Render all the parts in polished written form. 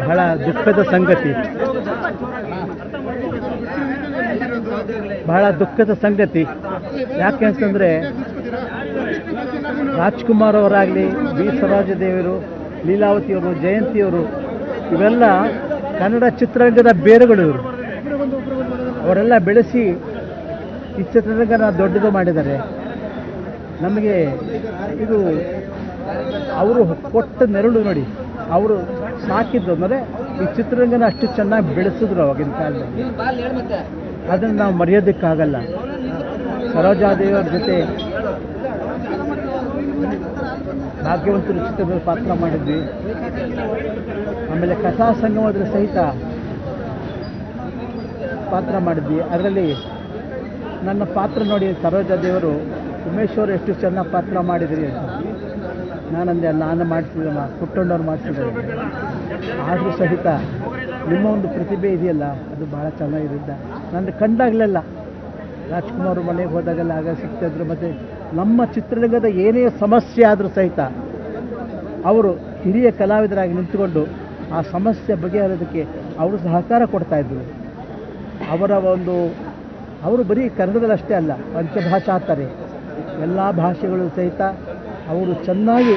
ಬಹಳ ದುಃಖದ ಸಂಗತಿ, ಬಹಳ ದುಃಖದ ಸಂಗತಿ. ಯಾಕೆ ಅಂತಂದರೆ ರಾಜ್ಕುಮಾರ್ ಅವರಾಗಲಿ, ವಿ ಸರೋಜಾದೇವಿಯವರು, ಲೀಲಾವತಿಯವರು, ಜಯಂತಿಯವರು ಇವೆಲ್ಲ ಕನ್ನಡ ಚಿತ್ರರಂಗದ ಬೇರುಗಳು. ಇವರು ಅವರೆಲ್ಲ ಬೆಳೆಸಿ ಈ ಚಿತ್ರರಂಗನ ದೊಡ್ಡದು ಮಾಡಿದ್ದಾರೆ. ನಮಗೆ ಇದು ಅವರು ಕೊಟ್ಟ ನೆರಳು ನೋಡಿ, ಅವರು ಸಾಕಿದ್ದು ಅಂದರೆ ಈ ಚಿತ್ರರಂಗನ ಅಷ್ಟು ಚೆನ್ನಾಗಿ ಬೆಳೆಸಿದ್ರು ಅವಾಗಿನ ಕಾಲದಲ್ಲಿ. ಅದನ್ನು ನಾವು ಮರೆಯೋದಕ್ಕಾಗಲ್ಲ. ಸರೋಜಾದೇವಿಯವ್ರ ಜೊತೆ ಭಾಗ್ಯವಂತರು ಚಿತ್ರದಲ್ಲಿ ಪಾತ್ರ ಮಾಡಿದ್ವಿ. ಆಮೇಲೆ ಕಥಾ ಸಂಗಮದ ಸಹಿತ ಪಾತ್ರ ಮಾಡಿದ್ವಿ. ಅದರಲ್ಲಿ ನನ್ನ ಪಾತ್ರ ನೋಡಿ ಸರೋಜಾದೇವಿಯವರು, ಉಮೇಶ್ ಅವರು ಎಷ್ಟು ಚೆನ್ನಾಗಿ ಪಾತ್ರ ಮಾಡಿದ್ರಿ ಅಂತ ನಾನಂದೆ. ನಾನು ಮಾಡಿಸಿದಮ್ಮ, ಪುಟ್ಟಣ್ಣವ್ರು ಮಾಡಿಸಿದ್ದಾರೆ. ಆದರೂ ಸಹಿತ ನಿಮ್ಮ ಒಂದು ಪ್ರತಿಭೆ ಇದೆಯಲ್ಲ, ಅದು ಭಾಳ ಚೆನ್ನಾಗಿರುತ್ತೆ. ನನ್ನ ಕಂಡಾಗಲೆಲ್ಲ ರಾಜ್ಕುಮಾರ್ ಮನೆಗೆ ಹೋದಾಗೆಲ್ಲ ಆಗ ಸಿಗ್ತಾಯಿದ್ರು. ಮತ್ತು ನಮ್ಮ ಚಿತ್ರರಂಗದ ಏನೇ ಸಮಸ್ಯೆ ಆದರೂ ಸಹಿತ ಅವರು ಹಿರಿಯ ಕಲಾವಿದರಾಗಿ ನಿಂತುಕೊಂಡು ಆ ಸಮಸ್ಯೆ ಬಗೆಹರೋದಕ್ಕೆ ಅವರು ಸಹಕಾರ ಕೊಡ್ತಾಯಿದ್ರು. ಅವರು ಬರೀ ಕನ್ನಡದಲ್ಲಿ ಅಷ್ಟೇ ಅಲ್ಲ, ಪಂಚಭಾಷಾತಾರೆ ಎಲ್ಲ ಭಾಷೆಗಳು ಸಹಿತ ಅವರು ಚೆನ್ನಾಗಿ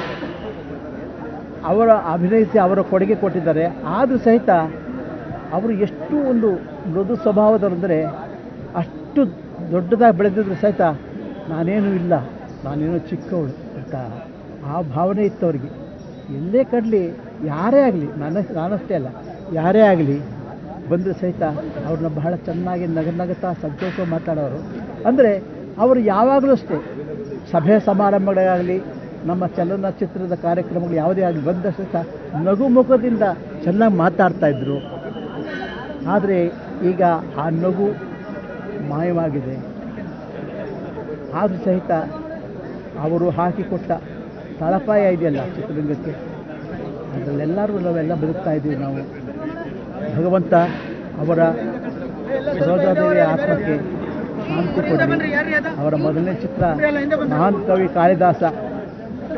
ಅಭಿನಯಿಸಿ ಅವರ ಕೊಡುಗೆ ಕೊಟ್ಟಿದ್ದಾರೆ. ಆದರೂ ಸಹಿತ ಅವರು ಎಷ್ಟು ಒಂದು ಮೃದು ಸ್ವಭಾವದವರಂದರೆ ಅಷ್ಟು ದೊಡ್ಡದಾಗಿ ಬೆಳೆದಿದ್ರು ಸಹಿತ ನಾನೇನೂ ಇಲ್ಲ, ನಾನೇನೋ ಚಿಕ್ಕವಳು ಅಂತ ಆ ಭಾವನೆ ಇತ್ತು ಅವರಿಗೆ. ಎಲ್ಲೇ ಕಡಲಿ, ಯಾರೇ ಆಗಲಿ, ನಾನಷ್ಟೇ ಅಲ್ಲ, ಯಾರೇ ಆಗಲಿ ಬಂದರೂ ಸಹಿತ ಅವ್ರನ್ನ ಬಹಳ ಚೆನ್ನಾಗಿ ನಗುತ್ತಾ ಸಂತೋಷ ಮಾತಾಡೋರು. ಅಂದರೆ ಅವರು ಯಾವಾಗಲೂ ಅಷ್ಟೇ, ಸಭೆ ಸಮಾರಂಭಗಳಾಗಲಿ, ನಮ್ಮ ಚಲನಚಿತ್ರದ ಕಾರ್ಯಕ್ರಮಗಳು ಯಾವುದೇ ಆಗಲಿ ಬಂದ ಸಹಿತ ನಗು ಮುಖದಿಂದ ಚೆನ್ನಾಗಿ ಮಾತಾಡ್ತಾಯಿದ್ರು. ಆದರೆ ಈಗ ಆ ನಗು ಮಾಯವಾಗಿದೆ. ಆದರೂ ಸಹಿತ ಅವರು ಹಾಕಿಕೊಟ್ಟ ತಳಪಾಯ ಇದೆಯಲ್ಲ ಚಿತ್ರರಂಗಕ್ಕೆ, ಅದರಲ್ಲೆಲ್ಲರೂ ನಾವೆಲ್ಲ ಬದುಕ್ತಾ ಇದ್ದೀವಿ ನಾವು. ಭಗವಂತ ಅವರ ಸರೋಜಾದೇವಿಯ ಆತ್ಮಕ್ಕೆ ಶಾಂತಿ ಕೊಡಲಿ. ಅವರ ಮೊದಲನೇ ಚಿತ್ರ ಮಹಾನ್ ಕವಿ ಕಾಳಿದಾಸ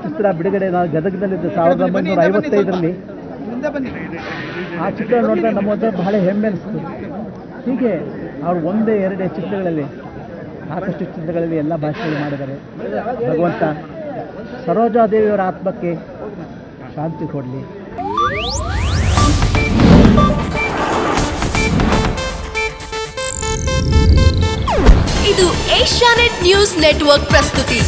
ಚಿತ್ರ ಬಿಡುಗಡೆ ನಾವು ಗದಗದಲ್ಲಿದ್ದು 1955ರಲ್ಲಿ. ಆ ಚಿತ್ರ ನೋಡಿದ್ರೆ ನಮ್ಮ ಮೊದಲು ಬಹಳ ಹೆಮ್ಮೆ ಅನಿಸ್ತು. ಹೀಗೆ ಅವರು ಒಂದೇ ಎರಡೇ ಚಿತ್ರಗಳಲ್ಲಿ, ಸಾಕಷ್ಟು ಚಿತ್ರಗಳಲ್ಲಿ ಎಲ್ಲ ಭಾಷೆಗಳು ಮಾಡಿದ್ದಾರೆ. ಭಗವಂತ ಸರೋಜಾದೇವಿಯವರ ಆತ್ಮಕ್ಕೆ ಶಾಂತಿ ಕೊಡಲಿ. ಇದು ಏಷ್ಯಾನೆಟ್ ನ್ಯೂಸ್ ನೆಟ್ವರ್ಕ್ ಪ್ರಸ್ತುತಿ.